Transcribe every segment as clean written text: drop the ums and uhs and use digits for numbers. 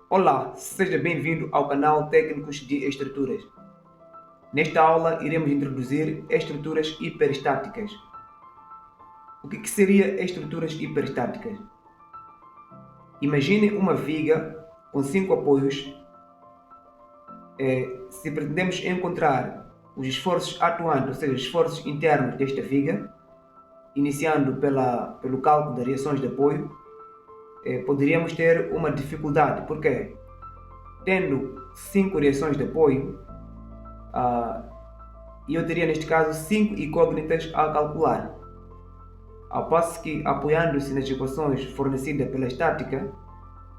Olá, seja bem-vindo ao canal Técnicos de Estruturas. Nesta aula iremos introduzir estruturas hiperestáticas. O que seria estruturas hiperestáticas? Imagine uma viga com 5 apoios. Se pretendemos encontrar os esforços atuantes, ou seja, os esforços internos desta viga, iniciando pelo cálculo das reações de apoio, poderíamos ter uma dificuldade. Por quê? Tendo 5 reações de apoio, e eu teria neste caso 5 incógnitas a calcular. Ao passo que, apoiando-se nas equações fornecidas pela estática,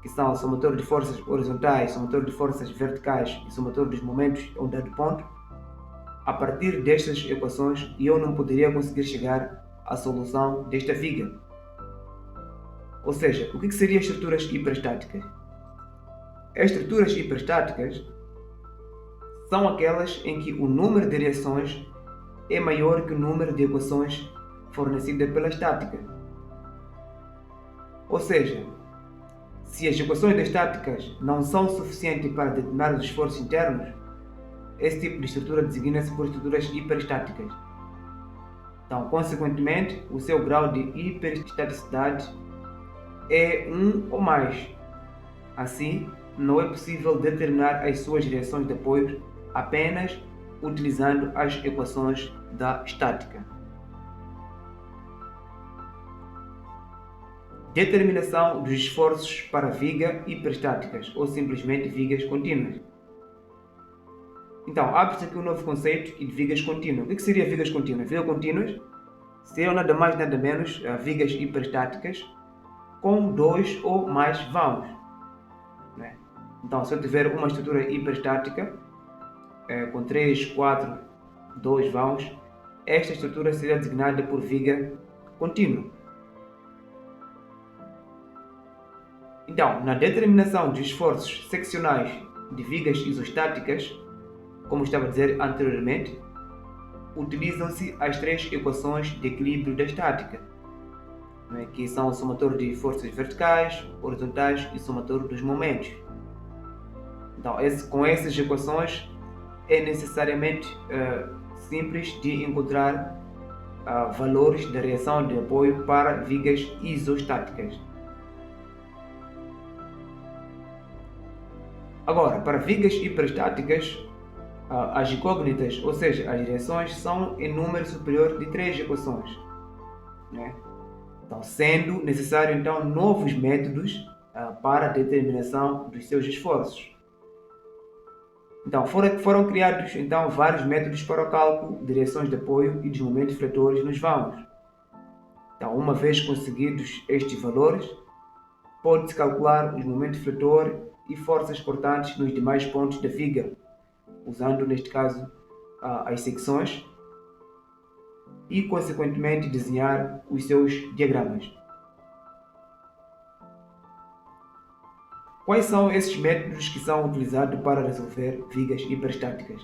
que são o somatório de forças horizontais, somatório de forças verticais e somatório dos momentos a um dado ponto, a partir destas equações eu não poderia conseguir chegar à solução desta viga. Ou seja, o que seriam estruturas hiperestáticas? As estruturas hiperestáticas são aquelas em que o número de reações é maior que o número de equações fornecidas pela estática. Ou seja, se as equações das estáticas não são suficientes para determinar os esforços internos, esse tipo de estrutura designa-se por estruturas hiperestáticas. Então, consequentemente, o seu grau de hiperestaticidade é 1 ou mais. Assim, não é possível determinar as suas reações de apoio apenas utilizando as equações da estática. Determinação dos esforços para vigas hiperestáticas ou simplesmente vigas contínuas. Então, abre-se aqui um novo conceito de vigas contínuas. O que seria vigas contínuas? Vigas contínuas seriam nada mais nada menos vigas hiperestáticas com 2 ou mais vãos. Então, se eu tiver uma estrutura hiperestática com 3, 4, 2 vãos, esta estrutura seria designada por viga contínua. Então, na determinação dos esforços seccionais de vigas isostáticas, como estava a dizer anteriormente, utilizam-se as 3 equações de equilíbrio da estática, que são o somatório de forças verticais, horizontais e o somatório dos momentos. Então, com essas equações é necessariamente simples de encontrar valores da reação de apoio para vigas isostáticas. Agora, para vigas hiperestáticas, as incógnitas, ou seja, as reações, são em número superior de 3 equações. Então, sendo necessário então novos métodos para a determinação dos seus esforços. Então, foram criados então vários métodos para o cálculo de reações de apoio e dos momentos fletores nos vãos. Então, uma vez conseguidos estes valores, pode-se calcular os momentos fletor e forças cortantes nos demais pontos da viga, usando neste caso as secções e, consequentemente, desenhar os seus diagramas. Quais são esses métodos que são utilizados para resolver vigas hiperestáticas?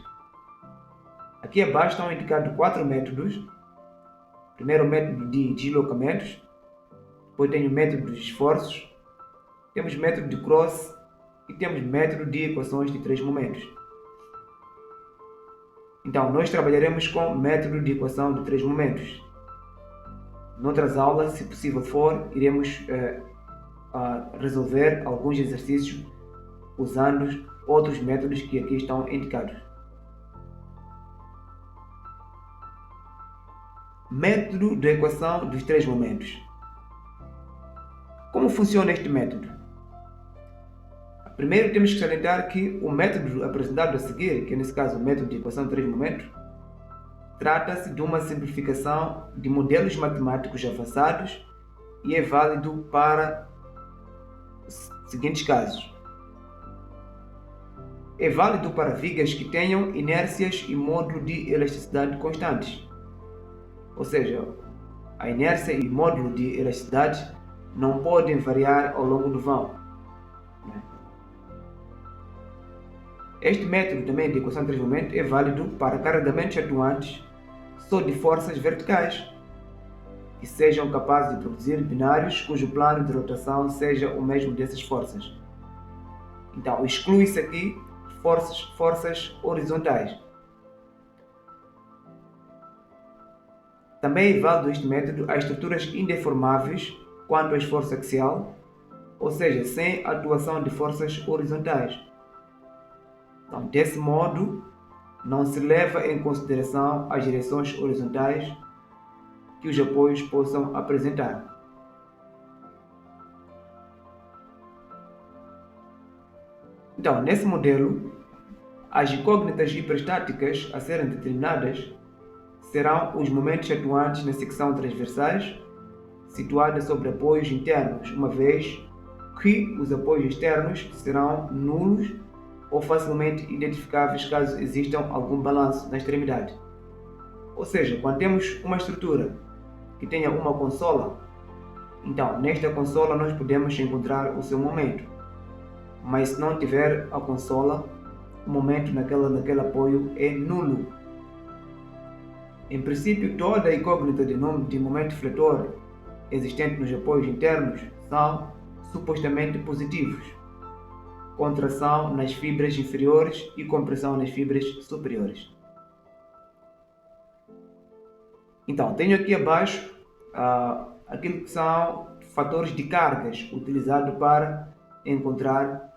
Aqui abaixo estão indicados 4 métodos. Primeiro, o método de deslocamentos. Depois tem o método dos esforços. Temos o método de cross e temos o método de equações de 3 momentos. Então, nós trabalharemos com o método de equação de 3 momentos. Noutras aulas, se possível for, iremos resolver alguns exercícios usando outros métodos que aqui estão indicados. Método de equação dos 3 momentos. Como funciona este método? Primeiro temos que salientar que o método apresentado a seguir, que é nesse caso o método de equação de 3 momentos, trata-se de uma simplificação de modelos matemáticos avançados e é válido para os seguintes casos. É válido para vigas que tenham inércias e módulo de elasticidade constantes. Ou seja, a inércia e módulo de elasticidade não podem variar ao longo do vão. Este método também de equação de 3 momentos é válido para carregamentos atuantes só de forças verticais, que sejam capazes de produzir binários cujo plano de rotação seja o mesmo dessas forças. Então, exclui-se aqui forças horizontais. Também é válido este método às estruturas indeformáveis quanto ao esforço axial, ou seja, sem atuação de forças horizontais. Então, desse modo, não se leva em consideração as direções horizontais que os apoios possam apresentar. Então, nesse modelo, as incógnitas hiperestáticas a serem determinadas serão os momentos atuantes na secção transversais, situada sobre apoios internos, uma vez que os apoios externos serão nulos ou facilmente identificáveis caso existam algum balanço na extremidade. Ou seja, quando temos uma estrutura que tenha uma consola, então nesta consola nós podemos encontrar o seu momento. Mas se não tiver a consola, o momento naquele apoio é nulo. Em princípio, toda a incógnita de momento fletor existente nos apoios internos são supostamente positivos. Contração nas fibras inferiores e compressão nas fibras superiores. Então, tenho aqui abaixo aquilo que são fatores de cargas utilizados para encontrar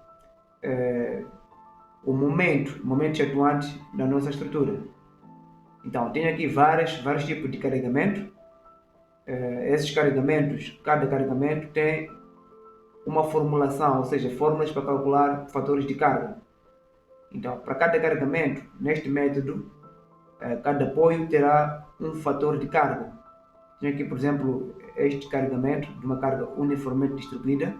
o momento atuante da nossa estrutura. Então, tenho aqui vários tipos de carregamento. Esses carregamentos, cada carregamento tem uma formulação, ou seja, fórmulas para calcular fatores de carga. Então, para cada carregamento, neste método, cada apoio terá um fator de carga. Tenho aqui, por exemplo, este carregamento de uma carga uniformemente distribuída,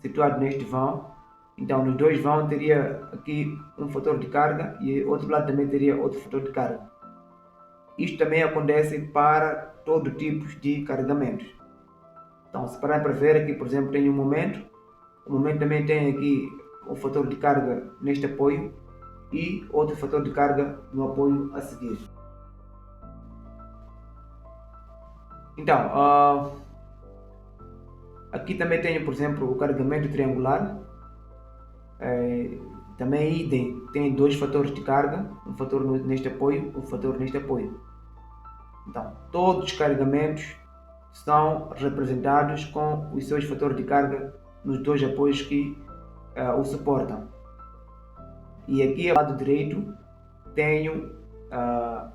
situado neste vão. Então, nos dois vãos teria aqui um fator de carga e outro lado também teria outro fator de carga. Isto também acontece para todo tipo de carregamentos. Então, se parar para ver aqui, por exemplo, tem um momento. O momento também tem aqui um fator de carga neste apoio e outro fator de carga no apoio a seguir. Então, aqui também tenho, por exemplo, o carregamento triangular. Também idem, tem dois fatores de carga, um fator neste apoio, um fator neste apoio. Então, todos os carregamentos são representados com os seus fatores de carga nos dois apoios que o suportam. E aqui ao lado direito tenho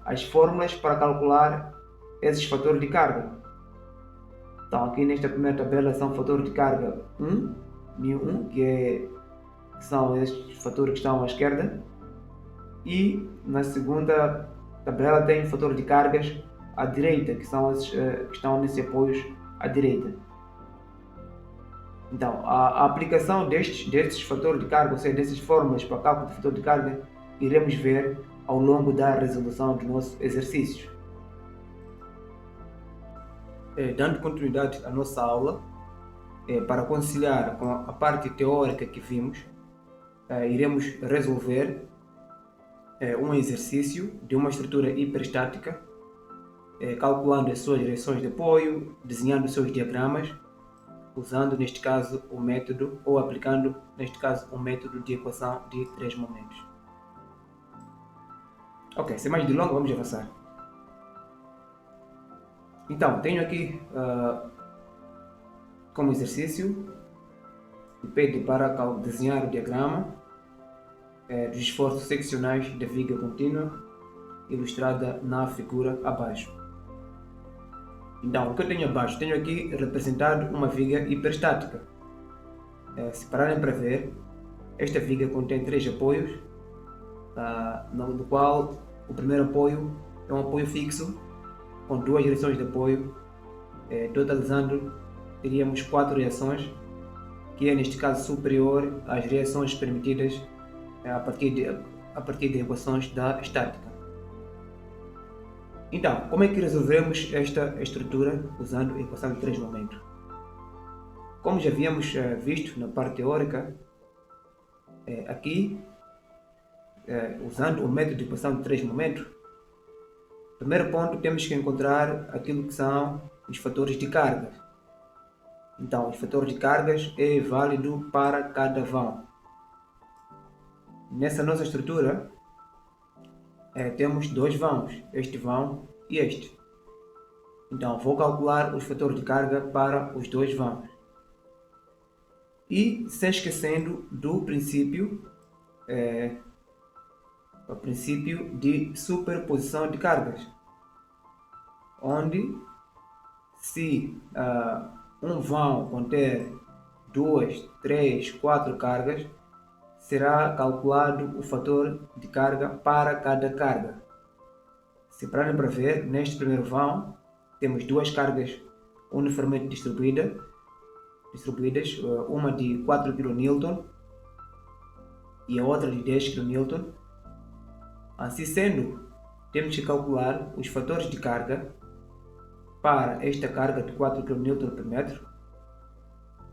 as fórmulas para calcular esses fatores de carga. Então, aqui nesta primeira tabela são fatores de carga 1, μ1, que são estes fatores que estão à esquerda, e na segunda tabela tem fator de cargas à direita, que são esses que estão nesses apoios à direita. Então, a aplicação destes fatores de carga, ou seja, dessas fórmulas para cálculo de fator de carga, iremos ver ao longo da resolução do nosso exercício. Dando continuidade à nossa aula, para conciliar com a parte teórica que vimos, iremos resolver um exercício de uma estrutura hiperestática, calculando as suas direções de apoio, desenhando os seus diagramas, usando neste caso o método, ou aplicando neste caso o método de equação de três momentos. Ok, sem mais delongas, vamos avançar. Então, tenho aqui como exercício, pede para desenhar o diagrama dos esforços seccionais da viga contínua, ilustrada na figura abaixo. Então, o que eu tenho abaixo? Tenho aqui representado uma viga hiperestática. Se pararem para ver, esta viga contém três apoios, no qual o primeiro apoio é um apoio fixo, com duas direções de apoio, totalizando, teríamos 4 reações, que é neste caso superior às reações permitidas a partir de equações da estática. Então, como é que resolvemos esta estrutura usando a equação de três momentos? Como já havíamos visto na parte teórica, aqui, usando o método de equação de três momentos, primeiro ponto temos que encontrar aquilo que são os fatores de carga. Então, os fatores de cargas é válido para cada vão. nessa nossa estrutura temos dois vãos, este vão e este. Então vou calcular os fatores de carga para os dois vãos. E sem esquecendo do princípio, o princípio de superposição de cargas, onde se um vão conter 2, 3, 4 cargas, será calculado o fator de carga para cada carga. Se pararem para ver, neste primeiro vão temos duas cargas uniformemente distribuídas, uma de 4 kN e a outra de 10 kN. Assim sendo, temos que calcular os fatores de carga para esta carga de 4 kN por metro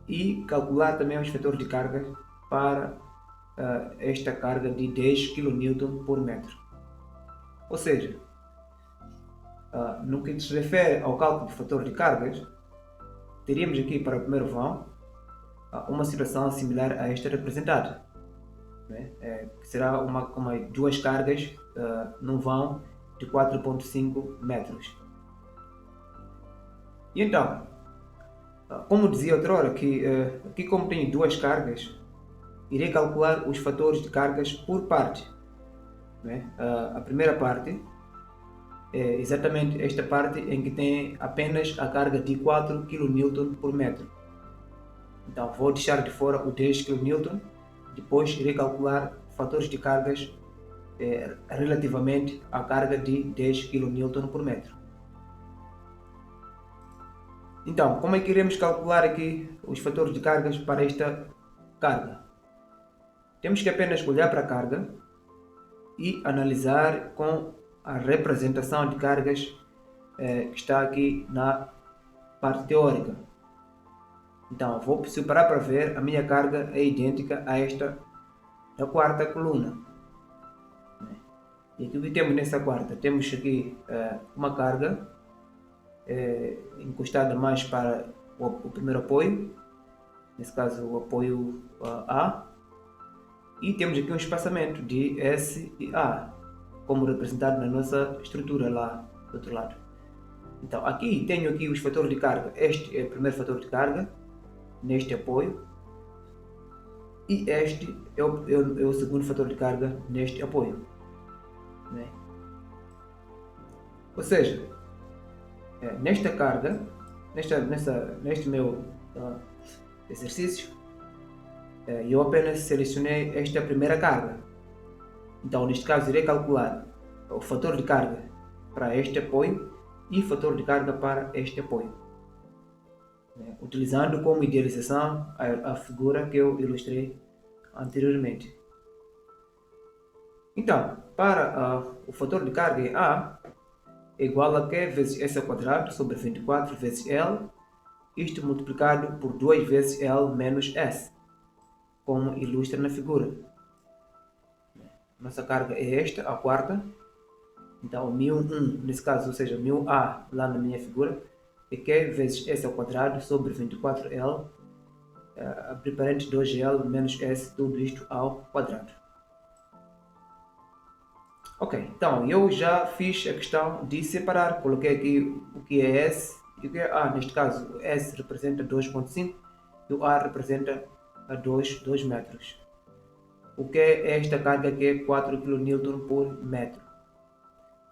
e calcular também os fatores de carga para esta carga de 10 kN por metro. Ou seja, no que se refere ao cálculo de fator de cargas, teríamos aqui para o primeiro vão uma situação similar a esta representada, né? Que será duas cargas num vão de 4,5 metros. E então, como dizia outrora, que aqui como tenho duas cargas, irei calcular os fatores de cargas por parte, né? A primeira parte é exatamente esta parte em que tem apenas a carga de 4 kN por metro. Então vou deixar de fora o 10 kN, depois irei calcular fatores de cargas relativamente à carga de 10 kN por metro. Então, como é que iremos calcular aqui os fatores de cargas para esta carga? Temos que apenas olhar para a carga e analisar com a representação de cargas que está aqui na parte teórica. Então, se eu parar para ver, a minha carga é idêntica a esta da quarta coluna. E aqui o que temos nessa quarta? Temos aqui uma carga encostada mais para o primeiro apoio, nesse caso o apoio A, e temos aqui um espaçamento de S e A, como representado na nossa estrutura lá do outro lado. Então aqui tenho aqui os fatores de carga. Este é o primeiro fator de carga neste apoio e este é o segundo fator de carga neste apoio, né? Ou seja, nesta carga, neste meu exercício, eu apenas selecionei esta primeira carga. Então, neste caso, irei calcular o fator de carga para este apoio e o fator de carga para este apoio, utilizando como idealização a figura que eu ilustrei anteriormente. Então, para o fator de carga A é igual a Q vezes S ao quadrado sobre 24 vezes L, isto multiplicado por 2 vezes L menos S, como ilustra na figura. Nossa carga é esta, a quarta. Então, μ1, nesse caso, ou seja, μA lá na minha figura, é Q vezes S ao quadrado sobre 24L, abrir parênteses 2L menos S, tudo isto ao quadrado. Ok, então eu já fiz a questão de separar, coloquei aqui o que é S e o que é A. Neste caso, o S representa 2,5 e o A representa 2 metros. O que é esta carga que é 4 kN por metro?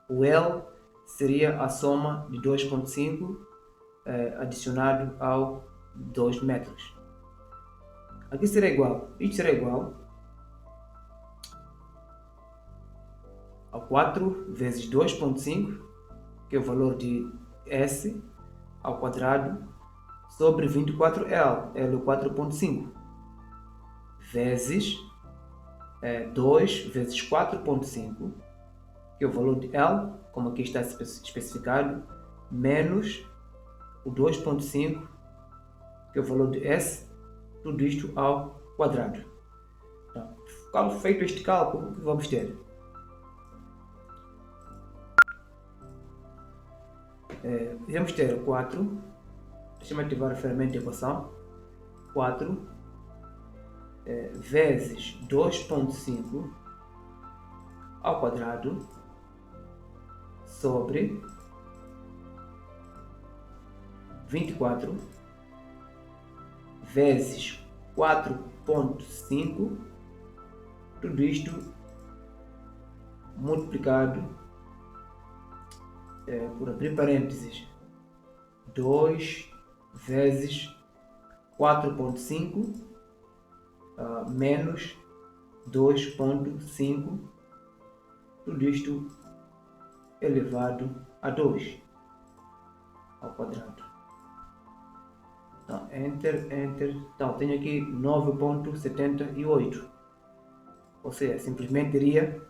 O L seria a soma de 2,5 adicionado ao 2 metros. Aqui será igual, isto será igual a 4 vezes 2,5, que é o valor de S ao quadrado, sobre 24L, L é 4,5, vezes 2 vezes 4,5, que é o valor de L, como aqui está especificado, menos o 2,5, que é o valor de S, tudo isto ao quadrado. Então, feito este cálculo, o que vamos ter? Vamos ter 4, deixa-me ativar a ferramenta de equação, 4 vezes 2,5 ao quadrado sobre 24 vezes 4,5, tudo isto multiplicado por abrir parênteses 2 vezes 4,5 menos 2,5, tudo isto elevado a 2 ao quadrado. Então, enter. Então, tenho aqui 9,78. Ou seja, simplesmente teria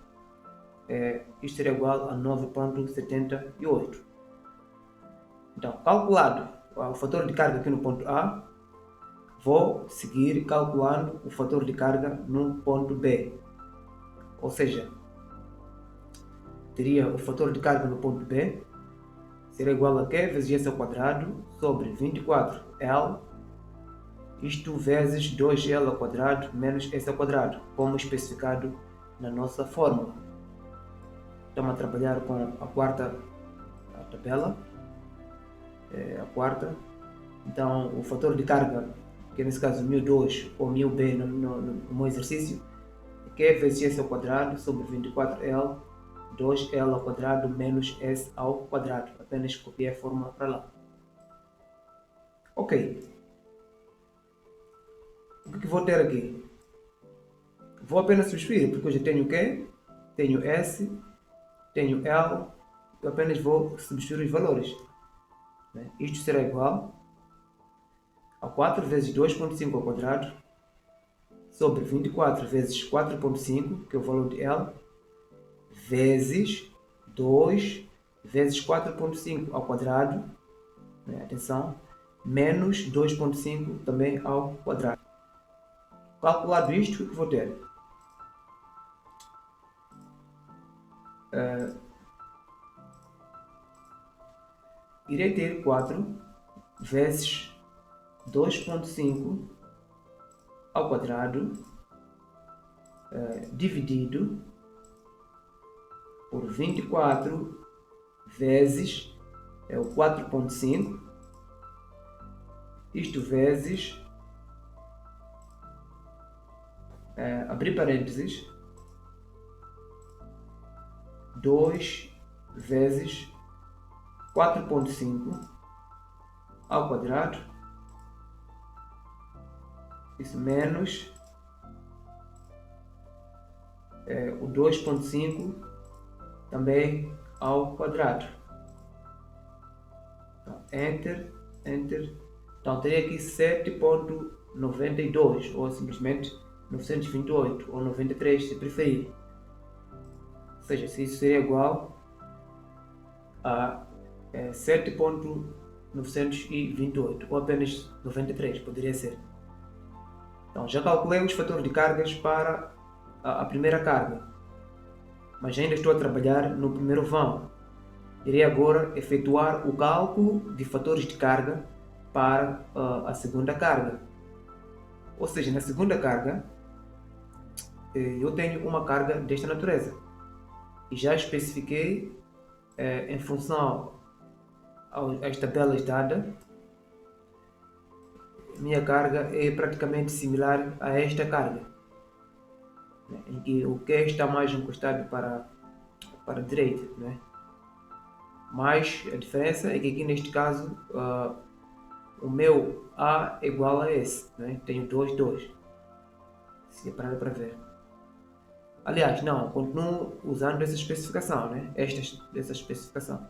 isto seria igual a 9,78. Então, calculado o fator de carga aqui no ponto A, vou seguir calculando o fator de carga no ponto B. Ou seja, teria o fator de carga no ponto B será igual a Q vezes S ao quadrado sobre 24L, isto vezes 2L ao quadrado menos S ao quadrado, como especificado na nossa fórmula. Estamos a trabalhar com a quarta tabela, a quarta. Então, o fator de carga, que nesse caso 1002 ou 1000B no meu exercício, é Q vezes S ao quadrado sobre 24L, 2L ao quadrado menos S ao quadrado. Apenas copiei a fórmula para lá. Ok. O que vou ter aqui? Vou apenas substituir, porque eu já tenho Q, tenho S, tenho L, eu apenas vou substituir os valores. Isto será igual a 4 vezes 2,5 ao quadrado sobre 24 vezes 4,5, que é o valor de L, vezes 2 vezes 4,5 ao quadrado, atenção, menos 2,5 também ao quadrado. Calculado isto, o que vou ter? Irei ter 4 vezes 2,5 ao quadrado dividido por 24 vezes o 4,5, isto vezes, abrir parênteses, 2 vezes 4,5 ao quadrado, isso menos o 2,5 também ao quadrado. Então, enter. Então, teria aqui 7,92 ou simplesmente 928 ou 93, se preferir. Ou seja, se isso seria igual a 7,928 ou apenas 93, poderia ser. Então, já calculei os fatores de cargas para a primeira carga, mas ainda estou a trabalhar no primeiro vão. Irei agora efetuar o cálculo de fatores de carga para a segunda carga. Ou seja, na segunda carga, eu tenho uma carga desta natureza. E já especifiquei, em função às tabelas dadas, minha carga é praticamente similar a esta carga, em que o Q está mais encostado para a direita, Mas a diferença é que aqui neste caso o meu A é igual a S, tenho 2. Se é para ver. Aliás, não, continuo usando essa especificação, essa especificação.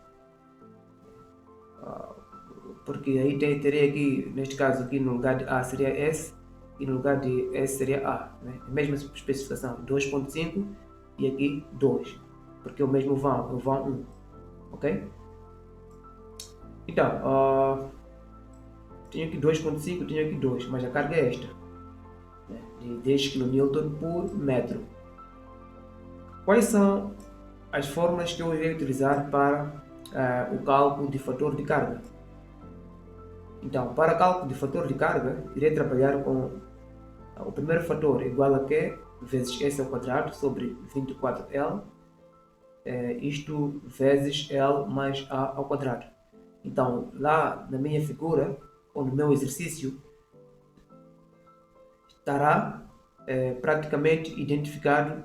Porque aí teria aqui, neste caso aqui no lugar de A seria S e no lugar de S seria A, A mesma especificação, 2,5 e aqui 2, porque é o mesmo vão, o vão 1, ok? Então, tenho aqui 2,5, tenho aqui 2, mas a carga é esta, de 10 kN por metro. Quais são as fórmulas que eu irei utilizar para o cálculo de fator de carga? Então, para cálculo de fator de carga, irei trabalhar com O primeiro fator é igual a Q vezes S ao quadrado sobre 24L, isto vezes L mais A ao quadrado. Então, lá na minha figura, ou no meu exercício, estará praticamente identificado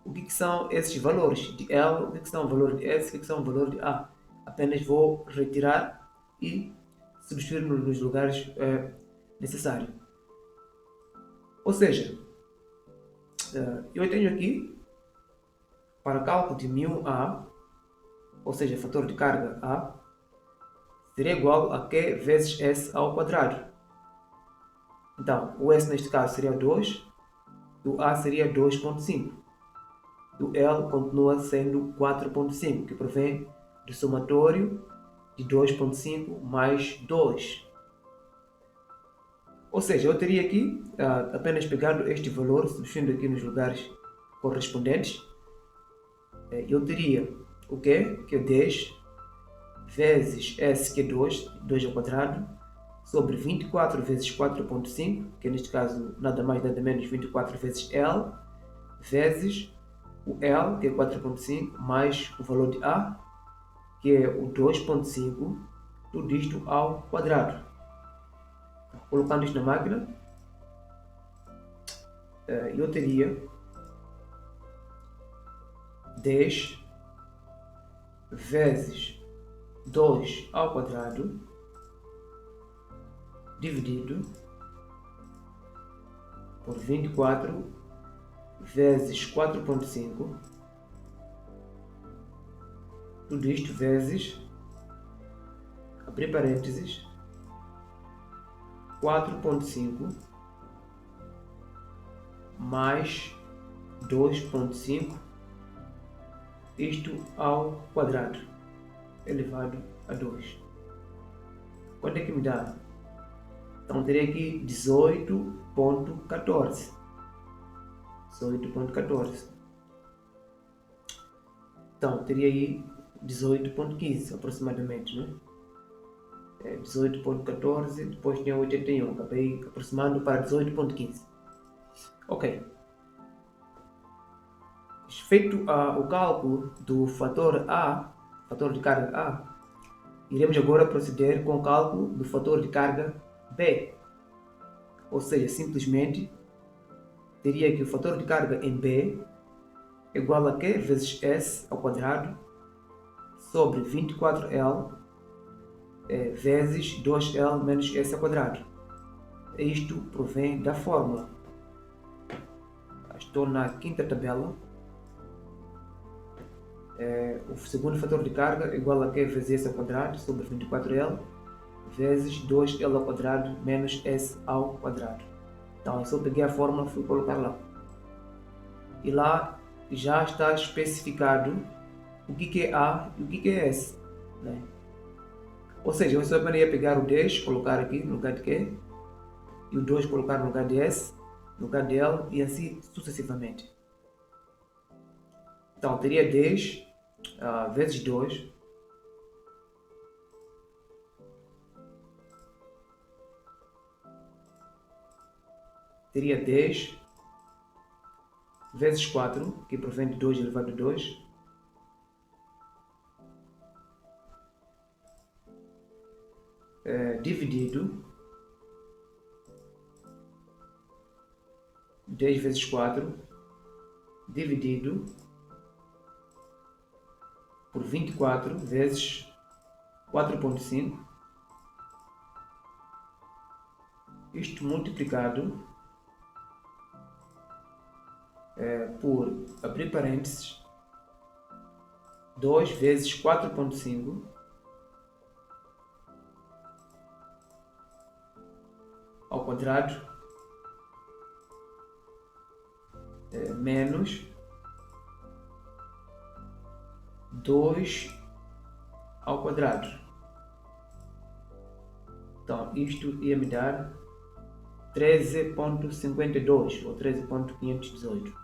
o que são esses valores de L, o que são valores de S, o que são valores de A. Apenas vou retirar e substituir nos lugares necessários. Ou seja, eu tenho aqui, para cálculo de μA, ou seja, fator de carga A, seria igual a Q vezes S ao quadrado. Então, o S neste caso seria 2, o A seria 2,5. O L continua sendo 4,5, que provém do somatório de 2,5 mais 2. Ou seja, eu teria aqui, apenas pegando este valor, substituindo aqui nos lugares correspondentes, eu teria o quê? Que é 10 vezes S, que é 2, 2 ao quadrado, sobre 24 vezes 4,5, que é neste caso nada mais nada menos 24 vezes L, vezes o L, que é 4,5, mais o valor de A, que é o 2,5, tudo isto ao quadrado. Colocando isto na máquina, eu teria 10 vezes 2 ao quadrado dividido por 24 vezes 4,5, tudo isto vezes, abrir parênteses, 4,5 mais 2,5, isto ao quadrado, elevado a 2. Quanto é que me dá? Então teria aqui 18,14. 18,14. Então teria aí 18,15 aproximadamente, né? 18,14, depois tinha 81, acabei aproximando para 18,15. Ok. Feito o cálculo do fator A, fator de carga A, iremos agora proceder com o cálculo do fator de carga B. Ou seja, simplesmente teria que o fator de carga em B é igual a Q vezes S ao quadrado sobre 24L vezes 2L menos S ao quadrado. Isto provém da fórmula. Estou na quinta tabela. O segundo fator de carga é igual a Q vezes S ao quadrado sobre 24L vezes 2L ao quadrado menos S ao quadrado. Então, eu só peguei a fórmula e fui colocar lá. E lá já está especificado o que é A e o que é S, né? Ou seja, eu só ia pegar o 10, colocar aqui no lugar de Q, e o 2 colocar no lugar de S, no lugar de L, e assim sucessivamente. Então, teria 10 vezes 2, teria 10 vezes 4, que provém de 2 elevado a 2, dividido 10 vezes 4 dividido por 24 vezes 4,5, isto multiplicado por, abrir parênteses, 2 vezes 4,5 ao quadrado menos 2 ao quadrado. Então, isto ia me dar 13,52 ou 13,518.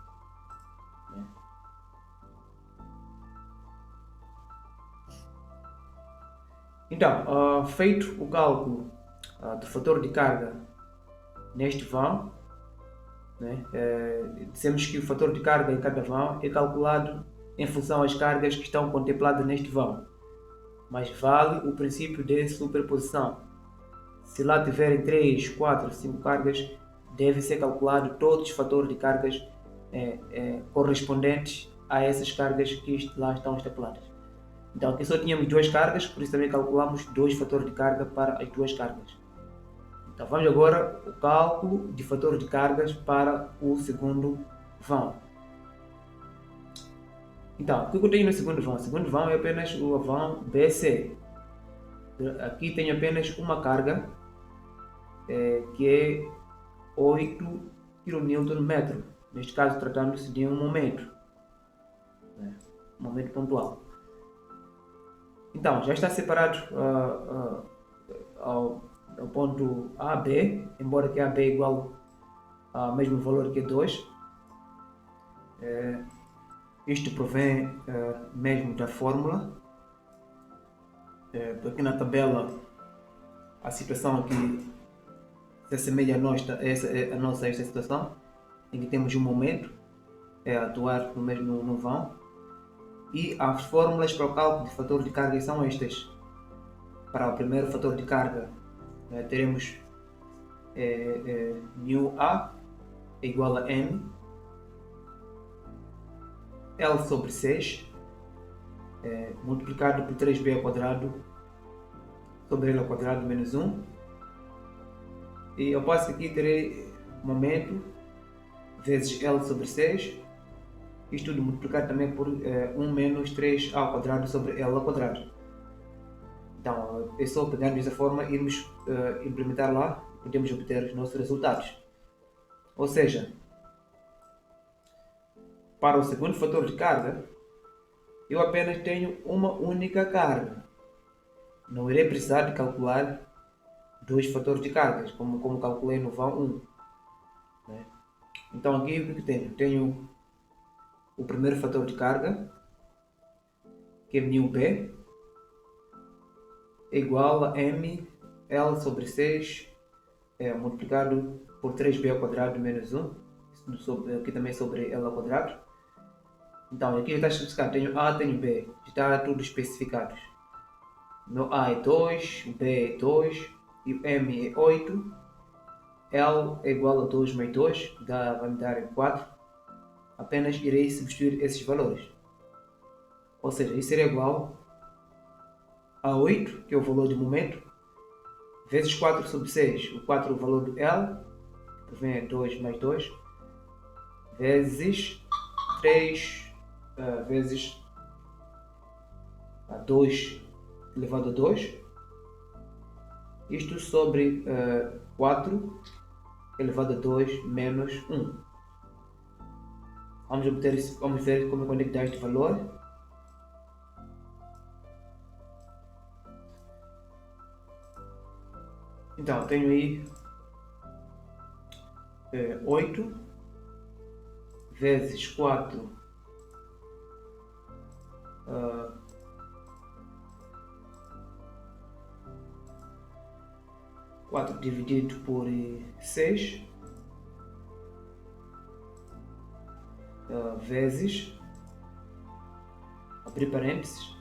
Então, feito o cálculo do fator de carga neste vão, né? Dissemos que o fator de carga em cada vão é calculado em função às cargas que estão contempladas neste vão, mas vale o princípio de superposição. Se lá tiverem 3, 4, 5 cargas, deve ser calculado todos os fatores de cargas correspondentes a essas cargas que lá estão estipuladas. Então aqui só tínhamos 2 cargas, por isso também calculamos 2 fatores de carga para as 2 cargas. Então vamos agora ao cálculo de fator de cargas para o segundo vão. Então, o que eu tenho no segundo vão? O segundo vão é apenas o vão BC. Aqui tenho apenas uma carga, que é 8 kN, neste caso tratando-se de um momento pontual. Então, já está separado ao ponto AB, embora que AB é igual ao mesmo valor que 2. Isto provém mesmo da fórmula. Aqui na tabela a situação aqui se assemelha a nossa situação, em que temos um momento a atuar no mesmo vão, e as fórmulas para o cálculo de fator de carga são estas. Para o primeiro fator de carga teremos μA é igual a M L sobre 6 multiplicado por 3B ao quadrado sobre L ao quadrado menos 1, e ao passo que aqui terei momento vezes L sobre 6, isto tudo multiplicado também por 1 menos 3 ao quadrado sobre L ao quadrado. Então é só pegar dessa forma e irmos implementar lá, podemos obter os nossos resultados. Ou seja, para o segundo fator de carga, eu apenas tenho uma única carga. Não irei precisar de calcular 2 fatores de cargas, como calculei no vão 1. Né? Então aqui o que tenho? Tenho o primeiro fator de carga, que é μB, é igual a M L sobre 6 multiplicado por 3B ao quadrado menos 1, aqui também sobre L ao quadrado. Então aqui já está especificado, tenho A, tenho B, está tudo especificado. Meu A é 2, o B é 2, e o M é 8, L é igual a 2 mais 2, vai me dar 4. Apenas irei substituir esses valores. Ou seja, isso será igual a 8, que é o valor do momento, vezes 4 sobre 6, o 4 é o valor do L, que vem 2 mais 2, vezes 3 vezes 2 elevado a 2, isto sobre 4 elevado a 2 menos 1. Vamos ver como conectar este valor. Então, tenho aí 8 vezes 4 4 dividido por 6 vezes, abrir parênteses,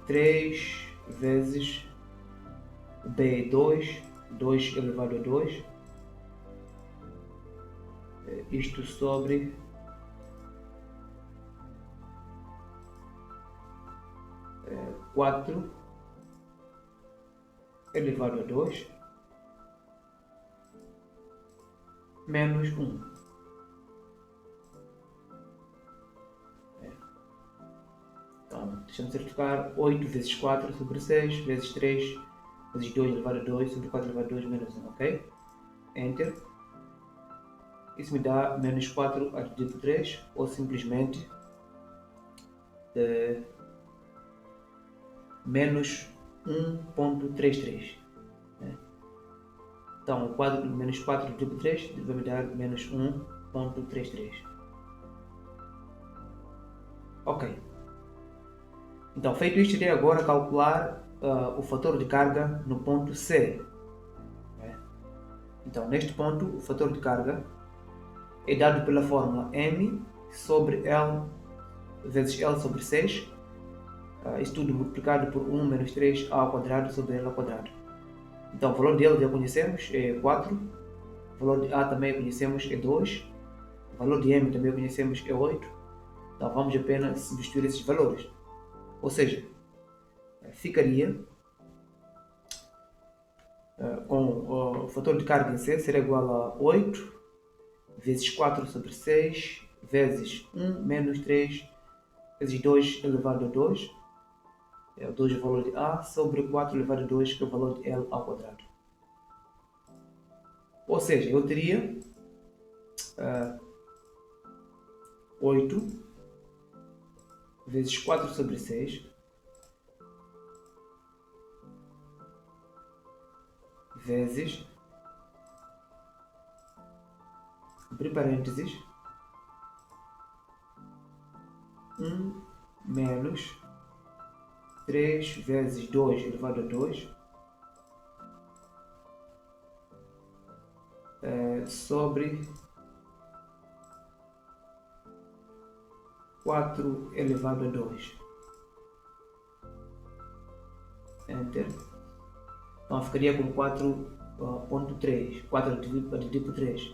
3 vezes B é 2, 2 elevado a 2, isto sobre 4 elevado a 2 menos 1. Então, deixa-me certificar 8 vezes 4 sobre 6 vezes 3 vezes 2 elevado a 2 sobre 4 elevado a 2 menos 1, ok? Enter. Isso me dá menos 4 a dividir por 3, ou simplesmente menos 1.33. Né? Então, menos 4 dividido por 3 vai me dar menos 1.33. Ok. Então, feito isto, irei agora calcular o fator de carga no ponto C. Né? Então, neste ponto, o fator de carga é dado pela fórmula m sobre L vezes L sobre 6, isso tudo multiplicado por 1 menos 3a ao quadrado sobre L ao quadrado. Então, o valor de L já conhecemos, é 4, o valor de A também conhecemos, é 2, o valor de M também conhecemos, é 8. Então, vamos apenas substituir esses valores. Ou seja, ficaria com o fator de carga em C será igual a 8 vezes 4 sobre 6 vezes 1 menos 3 vezes 2 elevado a 2, é o 2 é o valor de A, sobre 4 elevado a 2, que é o valor de L ao quadrado. Ou seja, eu teria 8 vezes 4 sobre 6 vezes, abrir parênteses, 1 menos 3 vezes 2 elevado a 2 sobre 4 elevado a 2. Enter. Então ficaria com 4.3, 4 dividido por 3,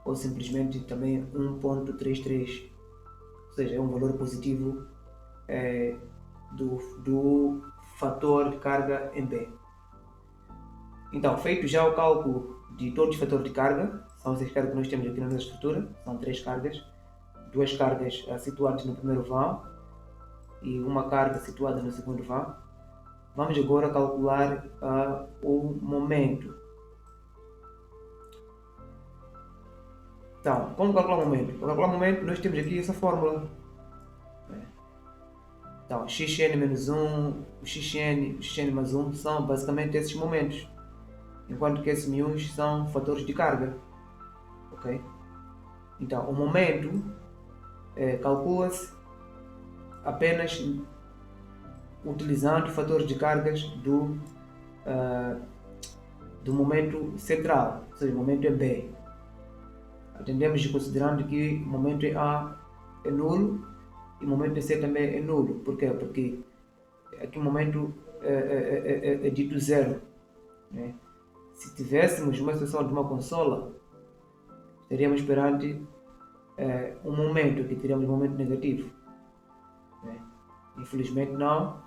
ou simplesmente também 1.33, ou seja, é um valor positivo do fator de carga em B. Então, feito já o cálculo de todos os fatores de carga, são essas cargas que nós temos aqui na nossa estrutura, são 3 cargas, 2 cargas situadas no primeiro vão e uma carga situada no segundo vão. Vamos agora calcular o momento. Então, como calcular o momento? Para calcular o momento, nós temos aqui essa fórmula. Então, xn menos 1, o xn mais 1 são basicamente esses momentos, enquanto que esses μ's são fatores de carga. Ok? Então, o momento calcula-se apenas utilizando fatores de cargas do momento central, ou seja, o momento é B. Atendemos considerando que o momento em A é nulo e o momento em C também é nulo. Por quê? Porque aqui o momento é dito zero. Né? Se tivéssemos uma situação de uma consola, estaríamos perante um momento que teríamos um momento negativo. Né? Infelizmente não.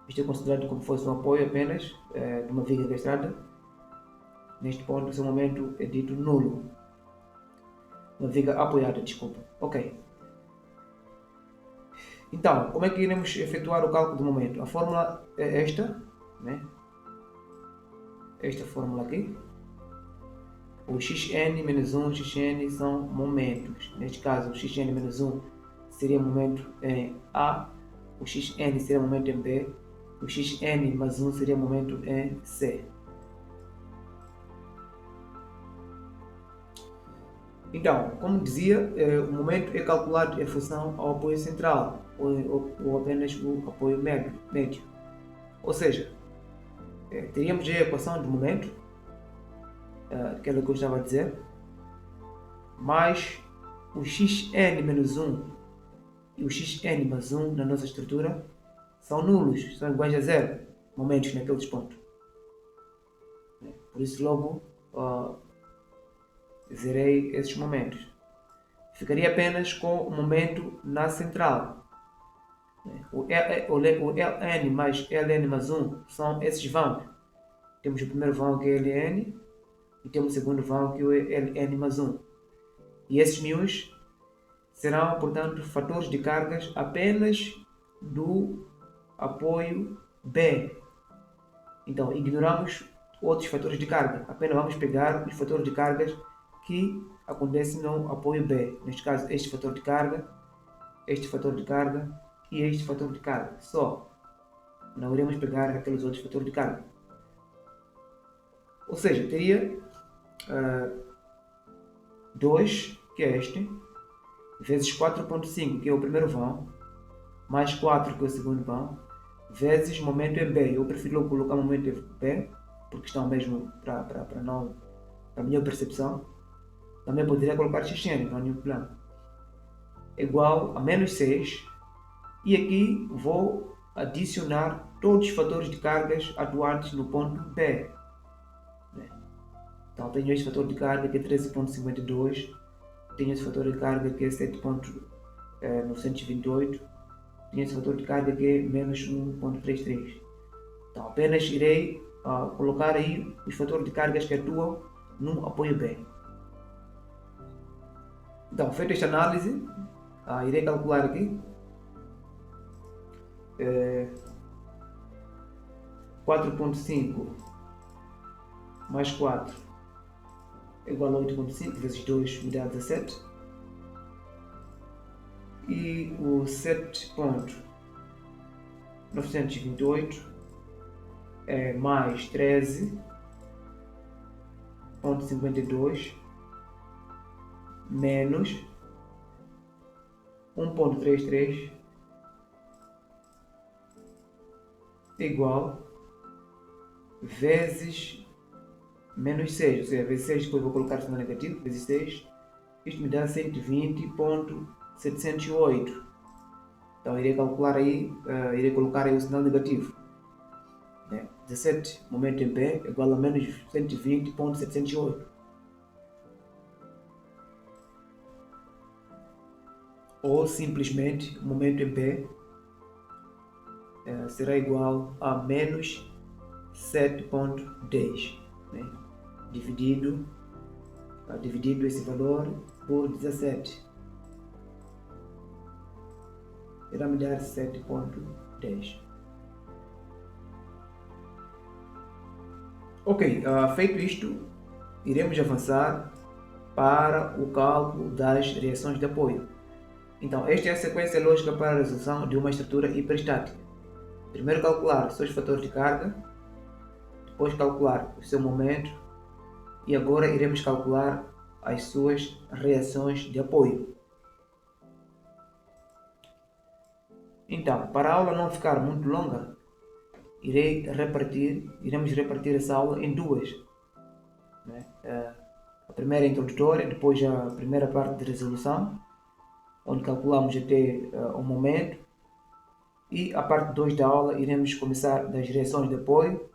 Isto é considerado como se fosse um apoio apenas de uma viga encastrada. Neste ponto, o seu momento é dito nulo. Uma viga apoiada, desculpa. Ok. Então, como é que iremos efetuar o cálculo do momento? A fórmula é esta, né? Esta fórmula aqui. O xn menos 1 e xn são momentos. Neste caso, o xn menos 1 seria momento em A, o xn seria momento em B, o xn mais 1 seria momento em C. Então, como dizia, o momento é calculado em função ao apoio central ou apenas o apoio médio. Ou seja, teríamos a equação do momento, aquela que eu estava a dizer, mais o xn menos 1 e o xn mais 1 na nossa estrutura são nulos, são iguais a zero, momentos naqueles pontos. Por isso logo zerei esses momentos. Ficaria apenas com o momento na central. O Ln mais Ln mais 1 são esses vãos. Temos o primeiro vão que é Ln e temos o segundo vão que é Ln mais 1. E esses μ's serão, portanto, fatores de cargas apenas do apoio B. Então, ignoramos outros fatores de carga. Apenas vamos pegar os fatores de cargas que acontecem no apoio B. Neste caso, este fator de carga, este fator de carga e este fator de carga. Só. Não iremos pegar aqueles outros fatores de carga. Ou seja, teria 2, que é este, vezes 4.5, que é o primeiro vão, mais 4, que é o segundo vão, vezes momento em B. Eu prefiro colocar momento em B, porque estão mesmo para não para melhor percepção. Também poderia colocar x-n, não há nenhum problema. Igual a menos 6. E aqui vou adicionar todos os fatores de cargas atuantes no ponto B. Então tenho este fator de carga que é 13.52. Tenho esse fator de carga que é 7.928. Tenho esse fator de carga que é menos 1.33. Então apenas irei colocar aí os fatores de cargas que atuam no apoio B. Então, feita esta análise, irei calcular aqui 4.5 mais 4 é igual a 8.5 vezes 2 me dá 17. E o 7.928 é mais 13.52 menos 1.33 igual vezes menos 6, ou seja, vezes 6, depois vou colocar sinal negativo, vezes 6, isto me dá 120.708. Então irei calcular aí, irei colocar aí o sinal negativo. 17 momento em P igual a menos 120.708. Ou simplesmente o momento em P será igual a menos 7.10, dividido esse valor por 17. Irá me dar 7.10. Ok, feito isto, iremos avançar para o cálculo das reações de apoio. Então, esta é a sequência lógica para a resolução de uma estrutura hiperestática. Primeiro calcular os seus fatores de carga, depois calcular o seu momento e agora iremos calcular as suas reações de apoio. Então, para a aula não ficar muito longa, iremos repartir essa aula em duas. A primeira é introdutória, depois a primeira parte de resolução, onde calculamos até o momento, e a parte 2 da aula iremos começar das reações de apoio,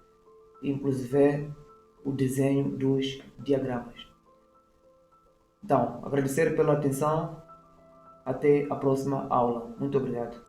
inclusive o desenho dos diagramas. Então, agradecer pela atenção, até a próxima aula. Muito obrigado.